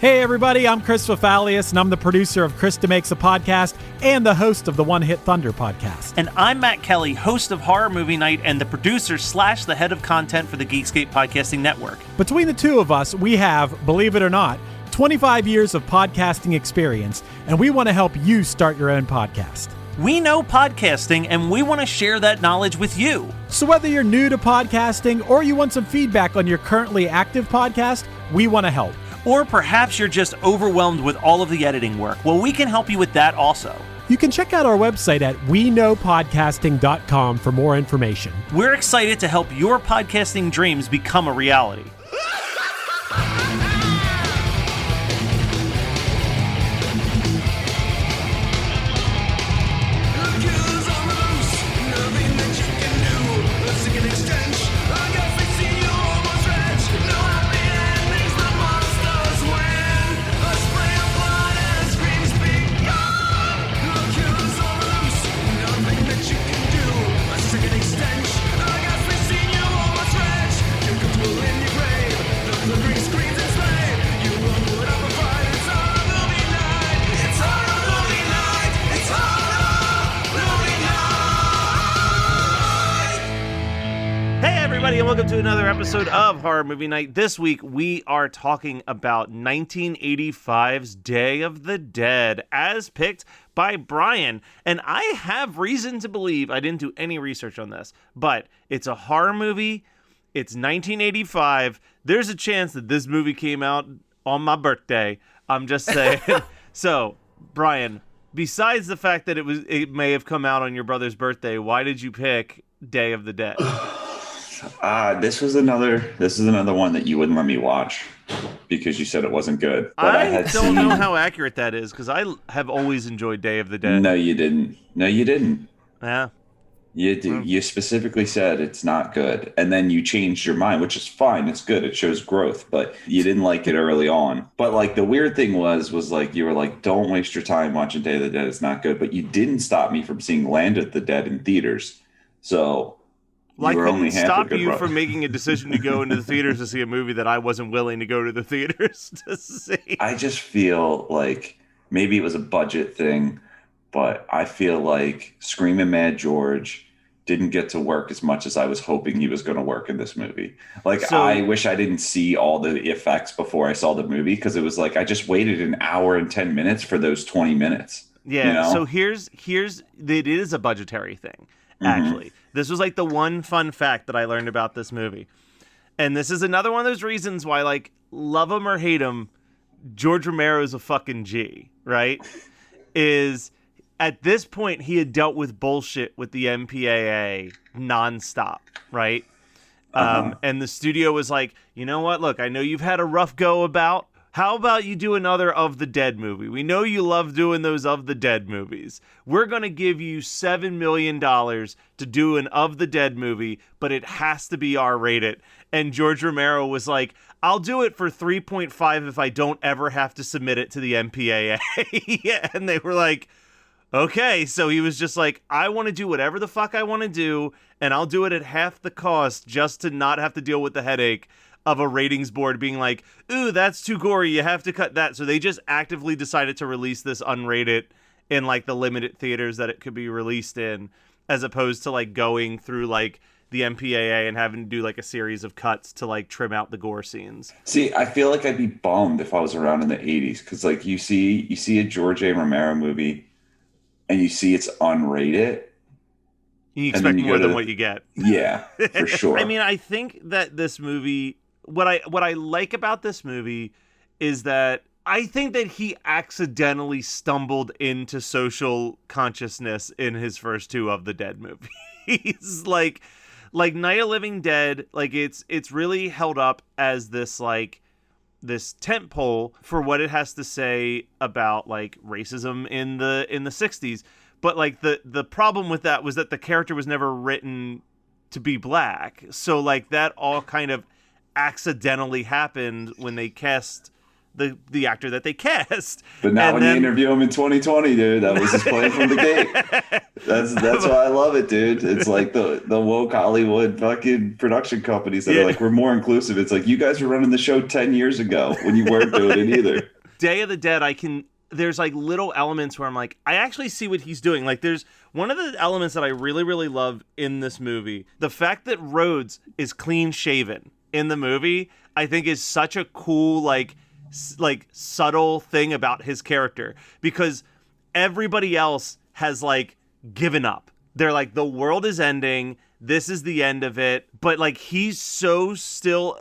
Hey everybody, I'm Chris Fafalius, and I'm the producer of Krista Makes a Podcast and the host of the One Hit Thunder podcast. And I'm Matt Kelly, host of Horror Movie Night and the producer / the head of content for the Geekscape Podcasting Network. Between the two of us, we have, believe it or not, 25 years of podcasting experience, and we want to help you start your own podcast. We know podcasting, and we want to share that knowledge with you. So whether you're new to podcasting or you want some feedback on your currently active podcast, we want to help. Or perhaps you're just overwhelmed with all of the editing work. Well, we can help you with that also. You can check out our website at weknowpodcasting.com for more information. We're excited to help your podcasting dreams become a reality. And welcome to another episode of Horror Movie Night. This week we are talking about 1985's Day of the Dead as picked by Brian. And I have reason to believe, I didn't do any research on this, but it's a horror movie. It's 1985. There's a chance that this movie came out on my birthday. I'm just saying. So, Brian, besides the fact that it may have come out on your brother's birthday, why did you pick Day of the Dead? This is another one that you wouldn't let me watch because you said it wasn't good. But I don't know how accurate that is because I have always enjoyed Day of the Dead. No, you didn't. Yeah. You specifically said it's not good, and then you changed your mind, which is fine. It's good. It shows growth, but you didn't like it early on. But like the weird thing was like you were like, don't waste your time watching Day of the Dead. It's not good. But you didn't stop me from seeing Land of the Dead in theaters. So. Well, I couldn't stop you from making a decision to go into the theaters to see a movie that I wasn't willing to go to the theaters to see. I just feel like maybe it was a budget thing, but I feel like Screamin' Mad George didn't get to work as much as I was hoping he was going to work in this movie. I wish I didn't see all the effects before I saw the movie because it was like I just waited an hour and 10 minutes for those 20 minutes. Yeah, you know? So here's it is a budgetary thing, actually. Mm-hmm. This was like the one fun fact that I learned about this movie. And this is another one of those reasons why, like, love him or hate him, George Romero's a fucking G, right? Is at this point he had dealt with bullshit with the MPAA nonstop, right? And the studio was like, you know what? Look, I know you've had a rough go about. How about you do another Of the Dead movie? We know you love doing those Of the Dead movies. We're going to give you $7 million to do an Of the Dead movie, but it has to be R-rated. And George Romero was like, I'll do it for 3.5 if I don't ever have to submit it to the MPAA. And they were like, okay. So he was just like, I want to do whatever the fuck I want to do, and I'll do it at half the cost just to not have to deal with the headache of a ratings board being like, ooh, that's too gory, you have to cut that. So they just actively decided to release this unrated in like the limited theaters that it could be released in, as opposed to like going through like the MPAA and having to do like a series of cuts to like trim out the gore scenes. See, I feel like I'd be bummed if I was around in the 80s because like you see a George A. Romero movie and you see it's unrated. You expect more than what you get. Yeah, for sure. I mean, I think that this movie, what I like about this movie is that I think that he accidentally stumbled into social consciousness in his first two Of the Dead movies. like Night of Living Dead, like it's really held up as this like this tentpole for what it has to say about like racism in the 60s. But like the problem with that was that the character was never written to be black. So like that all kind of accidentally happened when they cast the actor that they cast. But not And when then, you interview him in 2020, dude. That was his plan from the gate. That's why I love it, dude. It's like the woke Hollywood fucking production companies that are like, we're more inclusive. It's like, you guys were running the show 10 years ago when you weren't doing it either. Day of the Dead, there's like little elements where I'm like, I actually see what he's doing. Like there's one of the elements that I really, really love in this movie. The fact that Rhodes is clean shaven in the movie, I think is such a cool, like subtle thing about his character, because everybody else has like given up. They're like, the world is ending. This is the end of it. But like, he's so still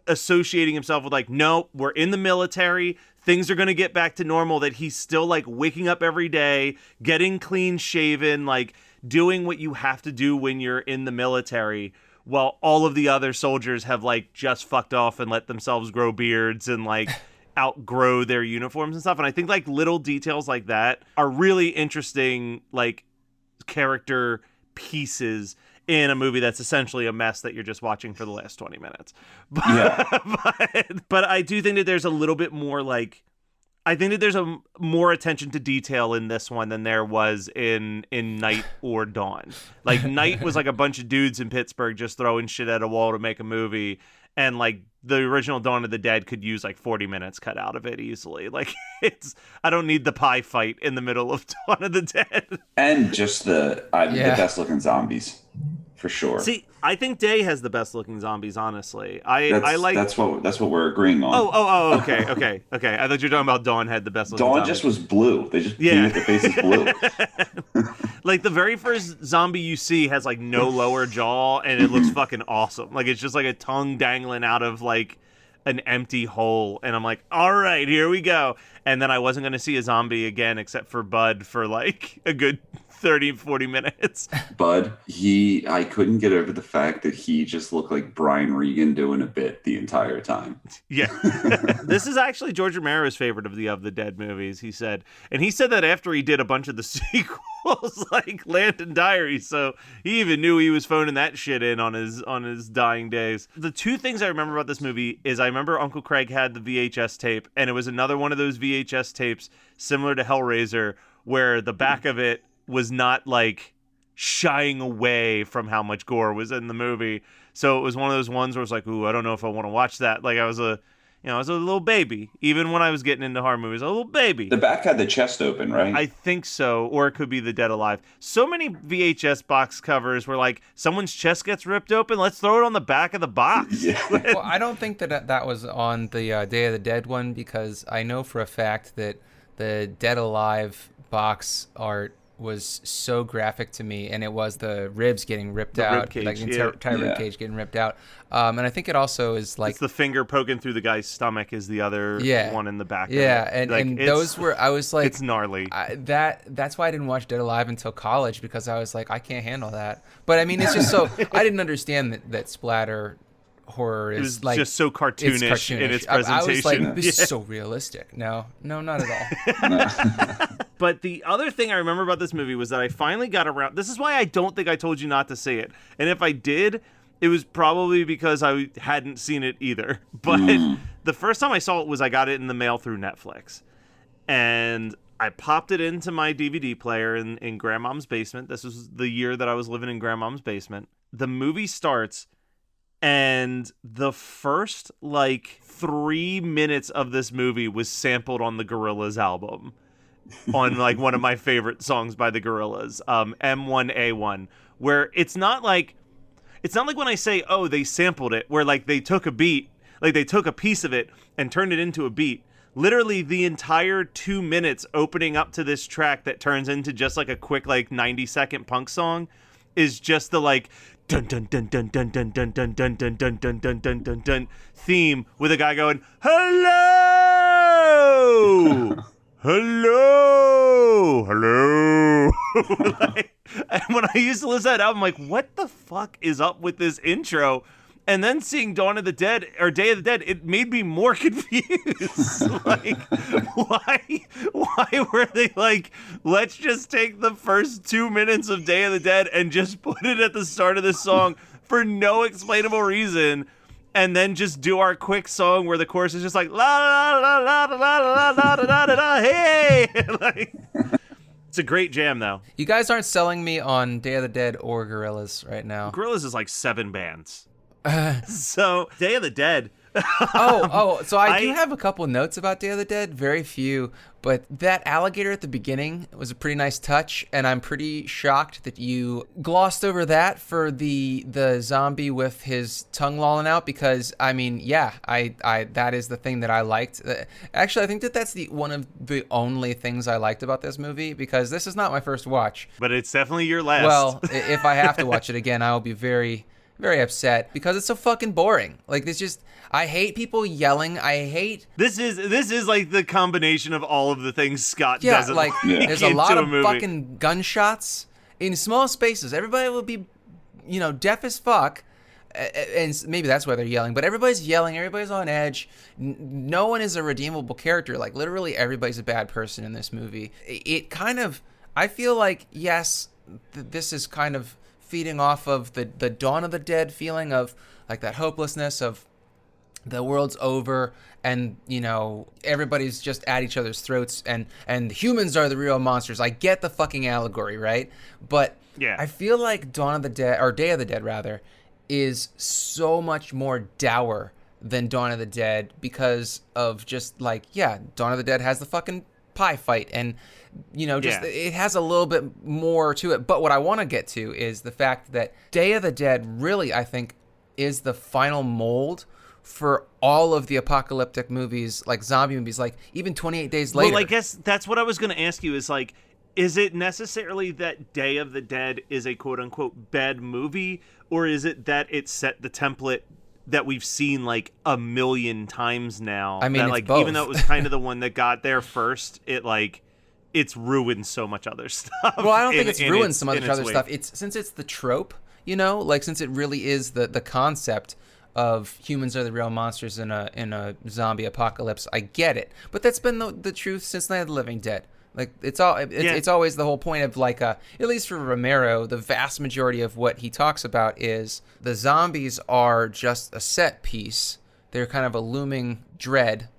associating himself with like, no, we're in the military. Things are going to get back to normal, that he's still like waking up every day, getting clean shaven, like doing what you have to do when you're in the military, while all of the other soldiers have like just fucked off and let themselves grow beards and like outgrow their uniforms and stuff. And I think like little details like that are really interesting, like character pieces in a movie that's essentially a mess that you're just watching for the last 20 minutes. But, Yeah. but I do think that there's a little bit more like, I think that there's a more attention to detail in this one than there was in Night or Dawn. Like Night was like a bunch of dudes in Pittsburgh just throwing shit at a wall to make a movie. And like the original Dawn of the Dead could use like 40 minutes cut out of it easily. Like I don't need the pie fight in the middle of Dawn of the Dead. And just the best looking zombies, for sure. See, I think Day has the best looking zombies, honestly. I like that's what we're agreeing on. Okay. I thought you were talking about Dawn had the best looking Dawn zombies. just was blue. They just painted the faces blue. Like the very first zombie you see has like no lower jaw, and it looks fucking awesome. Like it's just like a tongue dangling out of like an empty hole, and I'm like, all right, here we go. And then I wasn't going to see a zombie again except for Bud for like a good 30-40 minutes. Bud, I couldn't get over the fact that he just looked like Brian Regan doing a bit the entire time. Yeah. This is actually George Romero's favorite of the Dead movies, he said. And he said that after he did a bunch of the sequels, like Landon Diary, so he even knew he was phoning that shit in on his dying days. The two things I remember about this movie is I remember Uncle Craig had the VHS tape, and it was another one of those VHS tapes similar to Hellraiser, where the back of it was not like shying away from how much gore was in the movie. So it was one of those ones where it's like, ooh, I don't know if I want to watch that. Like I was a little baby. Even when I was getting into horror movies, I was a little baby. The back had the chest open, right? I think so. Or it could be The Dead Alive. So many VHS box covers were like, someone's chest gets ripped open, let's throw it on the back of the box. Yeah. Well, I don't think that was on the Day of the Dead one, because I know for a fact that the Dead Alive box art was so graphic to me, and it was the ribs getting ripped out, rib cage, like the entire rib cage getting ripped out. And I think it also is like it's the finger poking through the guy's stomach is the other one in the back. Yeah, of it. and those were, I was like, it's gnarly. That's why I didn't watch Dead Alive until college, because I was like, I can't handle that. But I mean, it's just so I didn't understand that splatter horror is it was like just so cartoonish in its presentation. I was like, this is so realistic. No, not at all. But the other thing I remember about this movie was that I finally got around. This is why I don't think I told you not to see it. And if I did, it was probably because I hadn't seen it either. But the first time I saw it was I got it in the mail through Netflix. And I popped it into my DVD player in Grandmom's basement. This was the year that I was living in Grandmom's basement. The movie starts, and the first, 3 minutes of this movie was sampled on the Gorillaz album. On, one of my favorite songs by the Gorillaz, M1A1, where it's not like when I say, oh, they sampled it, where, they took a beat, they took a piece of it and turned it into a beat. Literally, the entire 2 minutes opening up to this track that turns into just, a quick, 90-second punk song is just the, dun dun dun dun dun dun dun dun dun dun dun dun dun dun dun dun theme with a guy going, hello! Hello! And when I used to listen to that album, I'm like, what the fuck is up with this intro? And then seeing Dawn of the Dead, or Day of the Dead, it made me more confused. Why were they let's just take the first 2 minutes of Day of the Dead and just put it at the start of the song for no explainable reason? and then just do our quick song where the chorus is just like la la la la la la la la la la la hey. Like, it's a great jam though. You guys aren't selling me on Day of the Dead or Gorillaz right now. Gorillaz is like 7 bands. So Day of the Dead. So I do have a couple notes about Day of the Dead, very few, but that alligator at the beginning was a pretty nice touch, and I'm pretty shocked that you glossed over that for the zombie with his tongue lolling out, because I mean, yeah, I that is the thing that I liked. Actually, I think that's one of the only things I liked about this movie, because this is not my first watch. But it's definitely your last. Well, if I have to watch it again, I will be very, very upset because it's so fucking boring. Like, this just, I hate people yelling. I hate. This is like the combination of all of the things Scott doesn't like. There's a lot of fucking gunshots in small spaces. Everybody will be, deaf as fuck. And maybe that's why they're yelling, but everybody's yelling. Everybody's on edge. No one is a redeemable character. Like, literally everybody's a bad person in this movie. It kind of, I feel like, yes, this is kind of feeding off of the Dawn of the Dead feeling of like that hopelessness of the world's over, and everybody's just at each other's throats, and humans are the real monsters. I get the fucking allegory, right? But yeah, I feel like Dawn of the Dead, or Day of the Dead rather, is so much more dour than Dawn of the Dead, because of just like, Dawn of the Dead has the fucking pie fight, and it has a little bit more to it. But what I want to get to is the fact that Day of the Dead really, I think, is the final mold for all of the apocalyptic movies, like zombie movies, like even 28 Days Later. Well, I guess that's what I was going to ask you, is like, is it necessarily that Day of the Dead is a quote-unquote bad movie, or is it that it set the template that we've seen like a million times now? I mean, that, it's like, both. Even though it was kind of the one that got there first, it's ruined so much other stuff. Well, I don't think it's ruined some other stuff. Since it's the trope, since it really is the concept of humans are the real monsters in a zombie apocalypse. I get it, but that's been the truth since Night of the Living Dead. Like, it's always the whole point of, like, at least for Romero, the vast majority of what he talks about is the zombies are just a set piece. They're kind of a looming dread,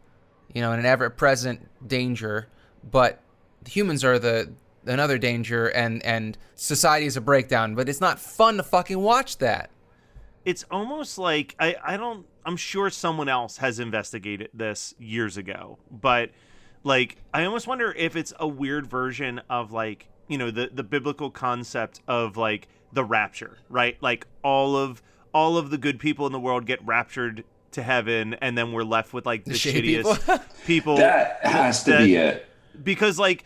an ever-present danger, but humans are another danger, and society is a breakdown. But it's not fun to fucking watch that. It's almost like I'm sure someone else has investigated this years ago, but like, I almost wonder if it's a weird version of, like, the biblical concept of, like, the rapture, right? Like, all of the good people in the world get raptured to heaven, and then we're left with, like, the shittiest people. That has to be it. Because I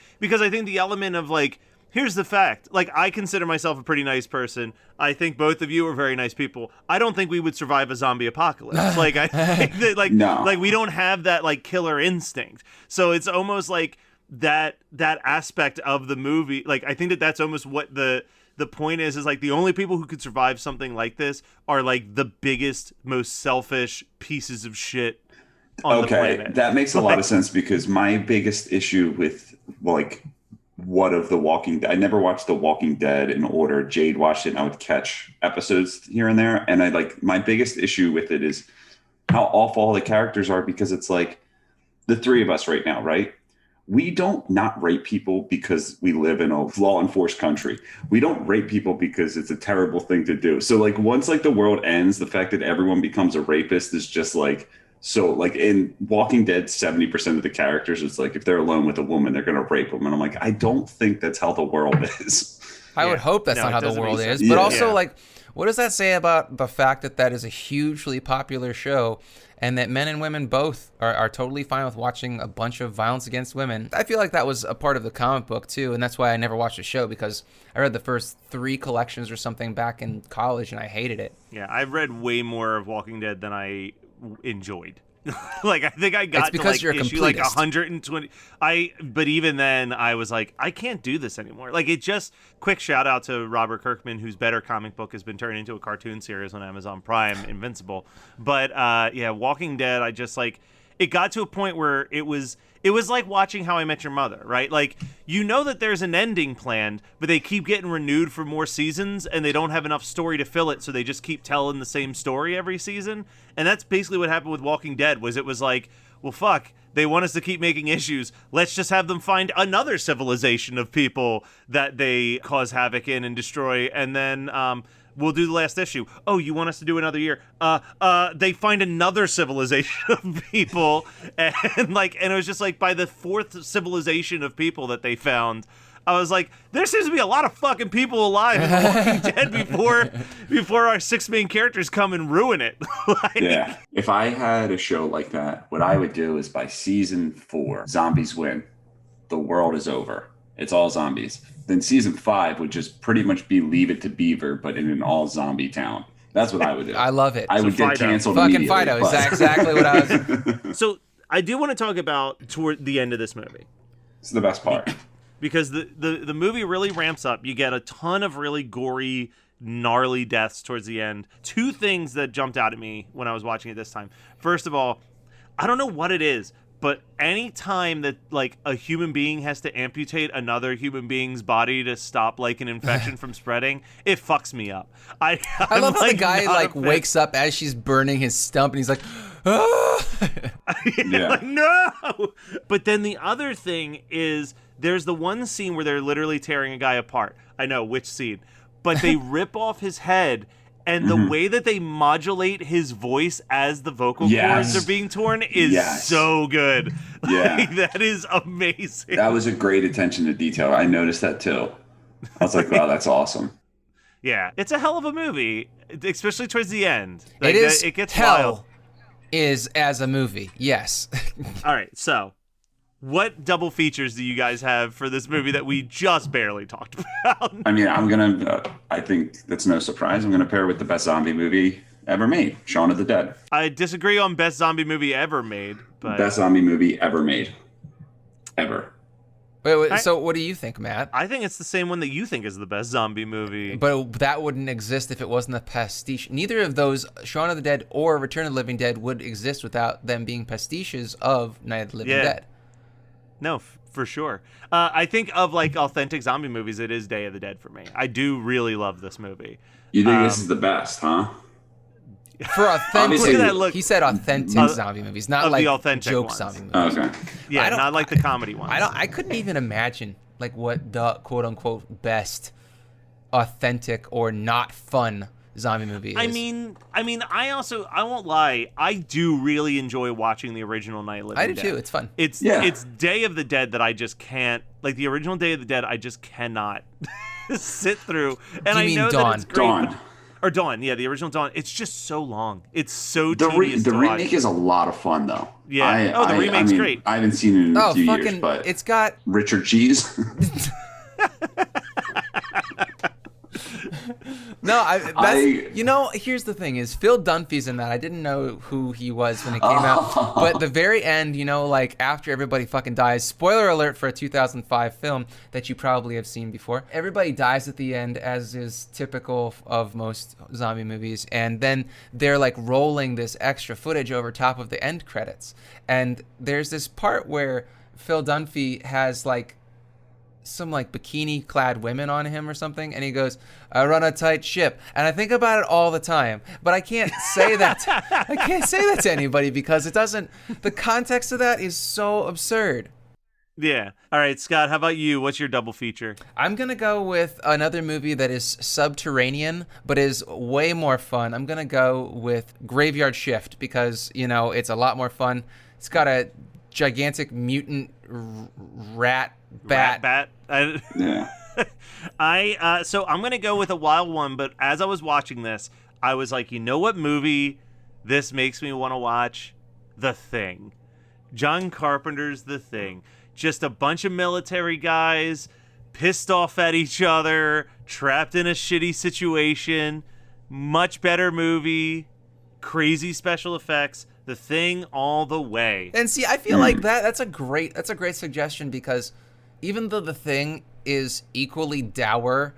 think the element of, like, here's the fact. Like, I consider myself a pretty nice person. I think both of you are very nice people. I don't think we would survive a zombie apocalypse. Like, I think that, like, no. Like, we don't have that, like, killer instinct. So it's almost like that aspect of the movie. Like, I think that's almost what the point is like, the only people who could survive something like this are, like, the biggest, most selfish pieces of shit on the planet. That makes a lot of sense, because my biggest issue with, like, I never watched The Walking Dead in order. Jade watched it, and I would catch episodes here and there. And my biggest issue with it is how awful all the characters are, because it's like the three of us right now, right? We don't not rape people because we live in a law enforced country. We don't rape people because it's a terrible thing to do. So, like, once, like, the world ends, the fact that everyone becomes a rapist is just like, so, like, in Walking Dead, 70% of the characters, it's like, if they're alone with a woman, they're going to rape them. And I'm like, I don't think that's how the world is. I would hope that's not how the world is. But also, like, what does that say about the fact that is a hugely popular show, and that men and women both are totally fine with watching a bunch of violence against women? I feel like that was a part of the comic book, too, and that's why I never watched the show, because I read the first 3 collections or something back in college, and I hated it. Yeah, I've read way more of Walking Dead than I enjoyed. Like, I think I got it's because to, like, you're a issue like completist. 120. But even then, I was like, I can't do this anymore. Like, it just, quick shout out to Robert Kirkman, whose better comic book has been turned into a cartoon series on Amazon Prime, Invincible. But yeah, Walking Dead, I just, like, it got to a point where it was like watching How I Met Your Mother, right? Like, you know that there's an ending planned, but they keep getting renewed for more seasons, and they don't have enough story to fill it, so they just keep telling the same story every season. And that's basically what happened with Walking Dead, was it was like, well, fuck, they want us to keep making issues. Let's just have them find another civilization of people that they cause havoc in and destroy, and then we'll do the last issue. Oh, you want us to do another year? They find another civilization of people, and it was just like by the fourth civilization of people that they found, I was like, there seems to be a lot of fucking people alive in The Walking Dead before our 6 main characters come and ruin it. Yeah. If I had a show like that, what I would do is by season 4, zombies win. The world is over. It's all zombies. Then season 5 would just pretty much be Leave It to Beaver, but in an all zombie town. That's what I would do. I love it. I would get canceled fucking immediately. Fido. Is exactly what I was. So I do want to talk about toward the end of this movie. It's the best part. Because the movie really ramps up. You get a ton of really gory, gnarly deaths towards the end. 2 things that jumped out at me when I was watching it this time. First of all, I don't know what it is, but any time that like a human being has to amputate another human being's body to stop like an infection from spreading, it fucks me up. I love how the guy like wakes up as she's burning his stump, and he's like, ah! Yeah. Like, no. But then the other thing is, there's the one scene where they're literally tearing a guy apart. I know which scene, but they rip off his head. And the way that they modulate his voice as the vocal cords are being torn is so good. Yeah. Like, that is amazing. That was a great attention to detail. I noticed that too. I was like, wow, that's awesome. Yeah. It's a hell of a movie, especially towards the end. Like, it is. It gets hell wild. is as a movie. Yes. All right. So, what double features do you guys have for this movie that we just barely talked about? I mean, I think that's no surprise. I'm going to pair it with the best zombie movie ever made, Shaun of the Dead. I disagree on best zombie movie ever made, but Best zombie movie ever made. Ever. Wait, so what do you think, Matt? I think it's the same one that you think is the best zombie movie. But that wouldn't exist if it wasn't a pastiche. Neither of those, Shaun of the Dead or Return of the Living Dead, would exist without them being pastiches of Night of the Living Dead. No, for sure. I think of like authentic zombie movies, it is Day of the Dead for me. I do really love this movie. You think this is the best, huh? For authentic, Look at that look. he said authentic zombie movies, not like the authentic joke ones. zombie movies. Okay. Yeah, not like the comedy ones. I couldn't even imagine like what the quote unquote best authentic or not fun zombie movie is. I mean, I won't lie. I do really enjoy watching the original Night of the Living Dead. I do too. It's fun. It's Day of the Dead that I just can't, like the original Day of the Dead, I just cannot sit through. And I know that it's great. Dawn. Or Dawn, yeah, the original Dawn. It's just so long. It's so The tedious to watch. remake is a lot of fun, though. Yeah. The remake's great. I haven't seen it in a few years, but it's got Richard Cheese. No, here's the thing is Phil Dunphy's in that. I didn't know who he was when it came out. But the very end, like after everybody fucking dies, spoiler alert for a 2005 film that you probably have seen before. Everybody dies at the end, as is typical of most zombie movies. And then they're like rolling this extra footage over top of the end credits. And there's this part where Phil Dunphy has like some like bikini clad women on him or something, and he goes, I run a tight ship. And I think about it all the time, but I can't say that to anybody because the context of that is so absurd. Yeah. All right, Scott, how about you? What's your double feature? I'm gonna go with another movie that is subterranean but is way more fun. I'm gonna go with Graveyard Shift because it's a lot more fun. It's got a gigantic mutant rat bat. Yeah. So I'm gonna go with a wild one, but as I was watching this, I was like, you know what movie this makes me want to watch? The Thing. John Carpenter's The Thing. Just a bunch of military guys pissed off at each other, trapped in a shitty situation. Much better movie, crazy special effects. The Thing all the way. And see, I feel like that's a great suggestion because even though The Thing is equally dour,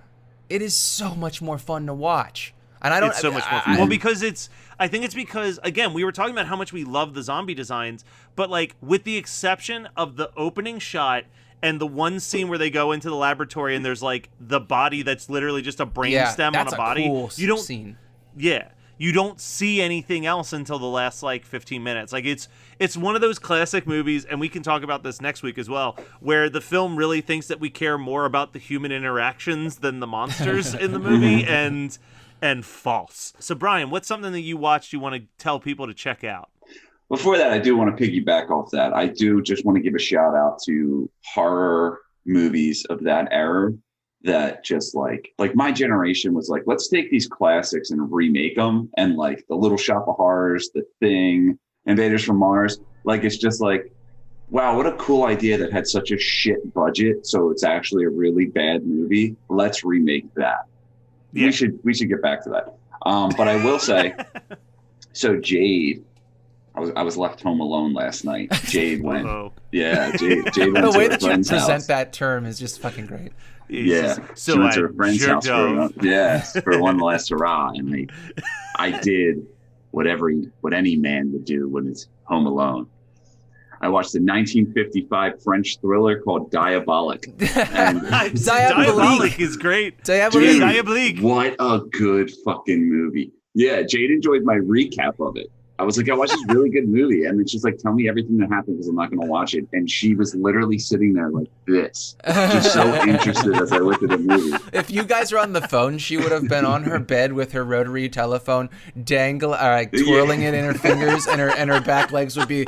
it is so much more fun to watch. And I don't. It's so much more fun. Well, because I think it's because, again, we were talking about how much we love the zombie designs, but like with the exception of the opening shot and the one scene where they go into the laboratory and there's like the body that's literally just a brainstem on a body. Cool you don't scene. Yeah. You don't see anything else until the last like 15 minutes. Like it's one of those classic movies, and we can talk about this next week as well, where the film really thinks that we care more about the human interactions than the monsters in the movie, and false. So Brian, what's something that you watched you want to tell people to check out? Before that, I do want to piggyback off that. I do just want to give a shout out to horror movies of that era that just like my generation was like, let's take these classics and remake them. And like The Little Shop of Horrors, The Thing, Invaders from Mars. Like, it's just like, wow, what a cool idea that had such a shit budget. So it's actually a really bad movie. Let's remake that. Yeah. We should get back to that. But I will say, so Jade, I was left home alone last night. Jade went. Yeah, Jade went the way to a that you friend's present house. that term is just fucking great. Yeah, so she went to a friend's house for one last hurrah, and I did what any man would do when it's home alone. I watched a 1955 French thriller called Diabolique. And Diabolique is great. Diabolique. What a good fucking movie. Yeah, Jade enjoyed my recap of it. I was like, I watched this really good movie. And then she's like, tell me everything that happened because I'm not going to watch it. And she was literally sitting there like this, just so interested as I looked at the movie. If you guys were on the phone, she would have been on her bed with her rotary telephone, twirling it in her fingers, and her back legs would be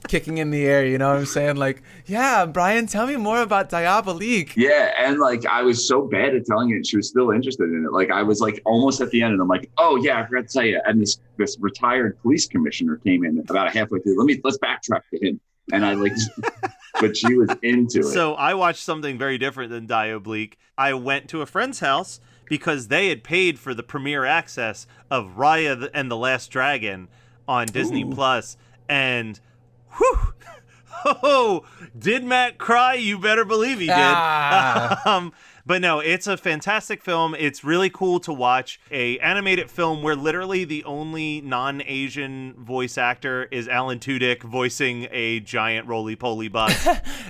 kicking in the air. You know what I'm saying? Like, yeah, Brian, tell me more about Diabolique. Yeah, and like I was so bad at telling it, she was still interested in it. Like I was like almost at the end, and I'm like, oh yeah, I forgot to tell you. And this retired police commissioner came in about halfway through. Let's backtrack to him. And I like, but she was into it. So I watched something very different than Diabolique. I went to a friend's house because they had paid for the premiere access of Raya and the Last Dragon on Disney Plus, and whew, did Matt cry? You better believe he did. But no, it's a fantastic film. It's really cool to watch a animated film where literally the only non-Asian voice actor is Alan Tudyk voicing a giant roly-poly bug.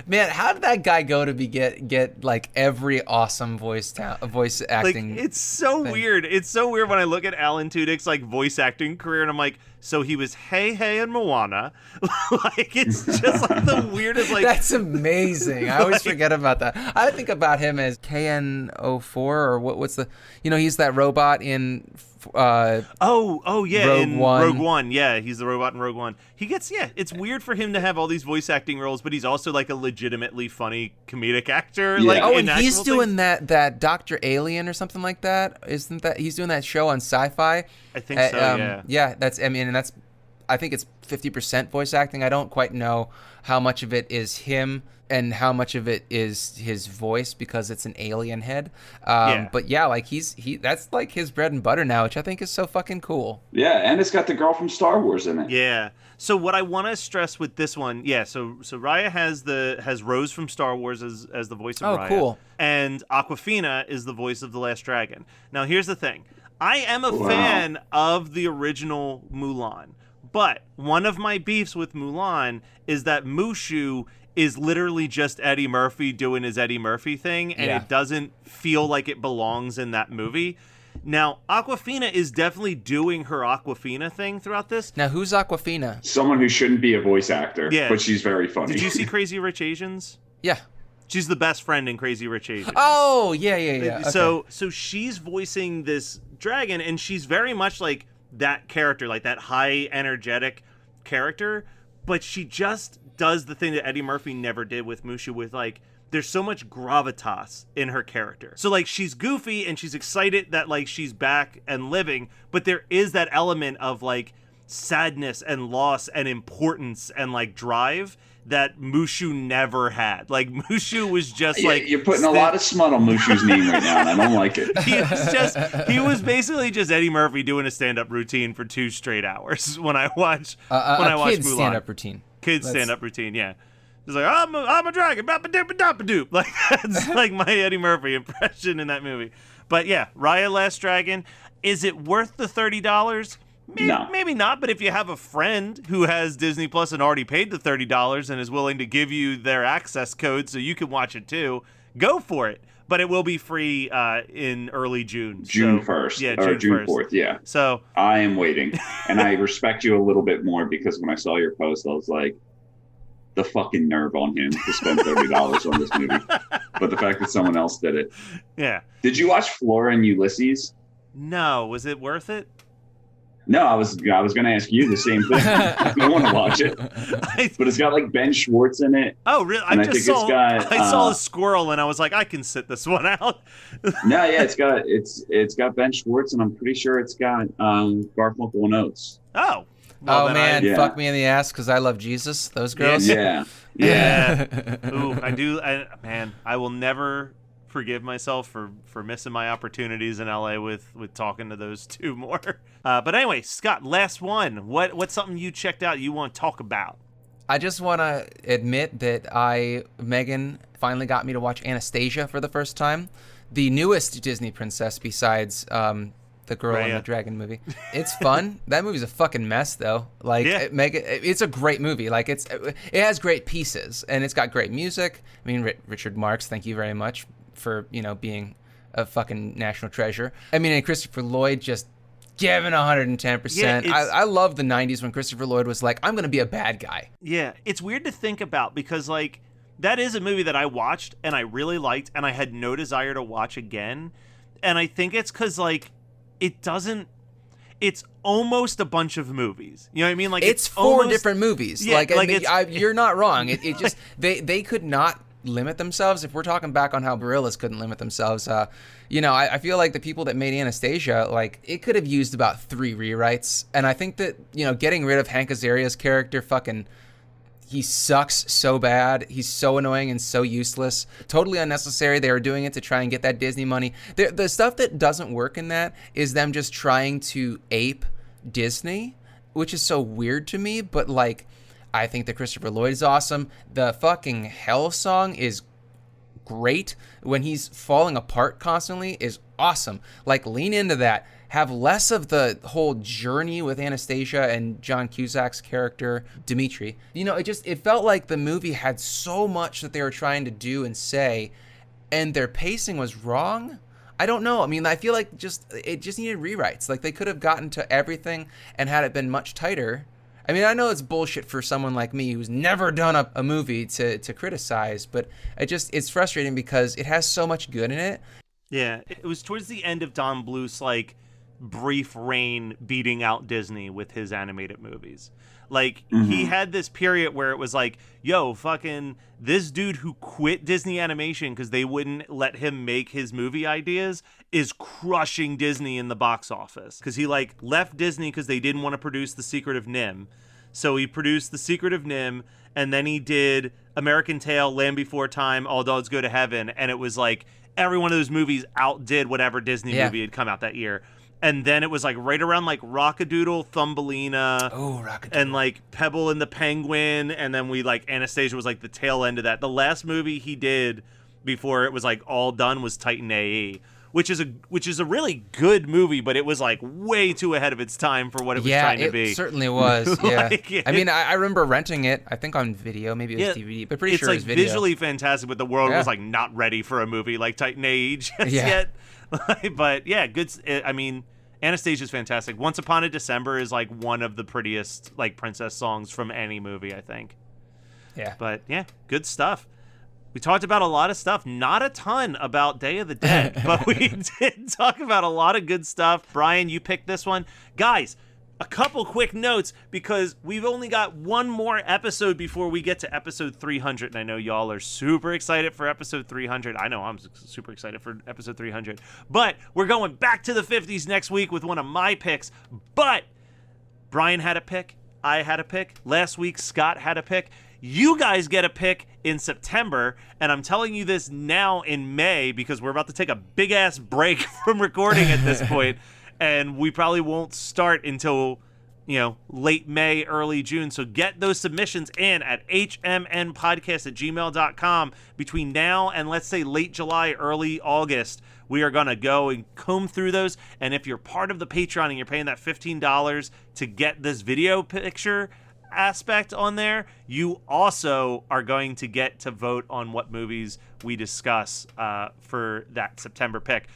Man, how did that guy go to get like every awesome voice acting? Like, it's so weird. It's so weird when I look at Alan Tudyk's like voice acting career, and I'm like, so he was Hey and Moana. Like, it's just like the weirdest. Like, that's amazing. I always forget about that. I think about him as KN04 or what's the, he's that robot in Rogue One. Yeah, he's the robot in Rogue One. It's weird for him to have all these voice acting roles, but he's also like a legitimately funny comedic actor. Yeah. Like, and he's doing that Dr. Alien or something like that. Isn't that he's doing that show on Sci-Fi? I think so. Yeah. Yeah, I think it's 50% voice acting. I don't quite know how much of it is him and how much of it is his voice because it's an alien head. But yeah, like that's like his bread and butter now, which I think is so fucking cool. Yeah, and it's got the girl from Star Wars in it. Yeah. So what I want to stress with this one, so Raya has Rose from Star Wars as the voice of Raya. Oh, cool. And Awkwafina is the voice of the Last Dragon. Now here's the thing. I am a fan of the original Mulan. But one of my beefs with Mulan is that Mushu is literally just Eddie Murphy doing his Eddie Murphy thing, and it doesn't feel like it belongs in that movie. Now, Awkwafina is definitely doing her Awkwafina thing throughout this. Now, who's Awkwafina? Someone who shouldn't be a voice actor, but she's very funny. Did you see Crazy Rich Asians? Yeah. She's the best friend in Crazy Rich Asians. Oh, yeah. Okay. So she's voicing this dragon, and she's very much like that character, like that high energetic character, but she just does the thing that Eddie Murphy never did with Mushu, with like there's so much gravitas in her character. So like she's goofy and she's excited that like she's back and living, but there is that element of like sadness and loss and importance and like drive that Mushu never had. Like Mushu was just like you're putting a lot of smut on Mushu's name right now, and I don't like it. He was basically just Eddie Murphy doing a stand-up routine for 2 straight hours when I watch Mulan. Stand-up routine. Kids stand-up routine, yeah. It's like I'm a dragon, bap-a-doop-a-dop-a-doop. Like that's like my Eddie Murphy impression in that movie. But yeah, Raya Last Dragon. Is it worth the $30? No. Maybe not, but if you have a friend who has Disney Plus and already paid the $30 and is willing to give you their access code so you can watch it too, go for it. But it will be free in early June. June 1st. Yeah, or June 1st. 4th, yeah. So I am waiting. And I respect you a little bit more because when I saw your post, I was like, the fucking nerve on him to spend $30 on this movie. But the fact that someone else did it. yeah. Did you watch Flora and Ulysses? No, was it worth it? No, I was going to ask you the same thing. I want to watch it, but it's got like Ben Schwartz in it. Oh, really? I saw a squirrel and I was like, I can sit this one out. No, yeah, it's got Ben Schwartz and I'm pretty sure it's got Garfunkel and Oates. Oh. Well, man, fuck me in the ass because I love Jesus. Those girls. Yeah. Ooh, I do. Man, I will never forgive myself for missing my opportunities in LA with talking to those two more. But anyway, Scott, last one. What's something you checked out you want to talk about? I just want to admit that Megan finally got me to watch Anastasia for the first time, the newest Disney princess besides the girl in the dragon movie. It's fun. That movie's a fucking mess though. Like it's a great movie. Like it has great pieces and it's got great music. I mean, Richard Marx, thank you very much for being a fucking national treasure. I mean, and Christopher Lloyd just giving 110%. Yeah, I love the 90s when Christopher Lloyd was like, I'm gonna be a bad guy. Yeah, it's weird to think about because like that is a movie that I watched and I really liked and I had no desire to watch again. And I think it's because like it's almost a bunch of movies. You know what I mean? Like it's four different movies. Yeah, you're not wrong. It just they could not limit themselves. If we're talking back on how Barillas couldn't limit themselves, I feel like the people that made Anastasia, like it could have used about 3 rewrites. And I think that getting rid of Hank Azaria's character, he sucks so bad. He's so annoying and so useless. Totally unnecessary. They were doing it to try and get that Disney money. The stuff that doesn't work in that is them just trying to ape Disney, which is so weird to me. But like, I think that Christopher Lloyd is awesome. The fucking Hell song is great. When he's falling apart constantly is awesome. Like, lean into that. Have less of the whole journey with Anastasia and John Cusack's character, Dimitri. It felt like the movie had so much that they were trying to do and say, and their pacing was wrong. I don't know. I mean, I feel like it just needed rewrites. Like, they could have gotten to everything and had it been much tighter. I mean, I know it's bullshit for someone like me who's never done a movie to criticize, but it's frustrating because it has so much good in it. Yeah, it was towards the end of Don Bluth's like brief reign beating out Disney with his animated movies. Like, he had this period where it was like, yo, fucking this dude who quit Disney Animation because they wouldn't let him make his movie ideas is crushing Disney in the box office. Because he like left Disney because they didn't want to produce The Secret of Nim. So he produced The Secret of Nim, and then he did American Tail, Land Before Time, All Dogs Go to Heaven, and it was like every one of those movies outdid whatever Disney movie had come out that year. And then it was like right around like Rockadoodle, Thumbelina, and like Pebble and the Penguin, and then Anastasia was like the tail end of that. The last movie he did before it was like all done was Titan AE, which is a really good movie, but it was like way too ahead of its time for what it was trying to be. Yeah, it certainly was. Yeah, I mean, I remember renting it. I think on video, maybe it was DVD, but pretty sure it was video. It's like visually fantastic, but the world was like not ready for a movie like Titan AE just yet. But yeah, good. I mean, Anastasia's fantastic. Once Upon a December is like one of the prettiest like princess songs from any movie, I think. Yeah. But yeah, good stuff. We talked about a lot of stuff, not a ton about Day of the Dead, but we did talk about a lot of good stuff. Brian, you picked this one. Guys, a couple quick notes because we've only got one more episode before we get to episode 300. And I know y'all are super excited for episode 300. I know I'm super excited for episode 300. But we're going back to the 50s next week with one of my picks. But Brian had a pick. I had a pick. Last week, Scott had a pick. You guys get a pick in September, and I'm telling you this now in May because we're about to take a big-ass break from recording at this point, and we probably won't start until late May, early June. So get those submissions in at hmnpodcast@gmail.com. Between now and let's say late July, early August, we are going to go and comb through those. And if you're part of the Patreon and you're paying that $15 to get this video picture aspect on there, you also are going to get to vote on what movies we discuss for that September pick.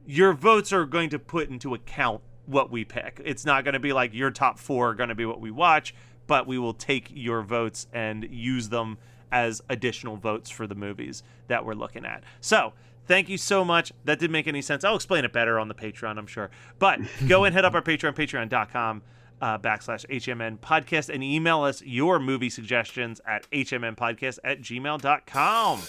Your votes are going to put into account what we pick. It's not going to be like your top 4 are going to be what we watch, but we will take your votes and use them as additional votes for the movies that we're looking at. So thank you so much. That didn't make any sense. I'll explain it better on the Patreon, I'm sure. But go and hit up our Patreon, patreon.com /HMN podcast, and email us your movie suggestions at hmnpodcast@gmail.com.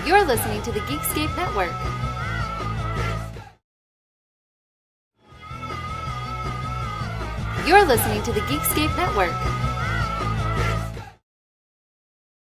You're listening to the Geekscape Network. You're listening to the Geekscape Network.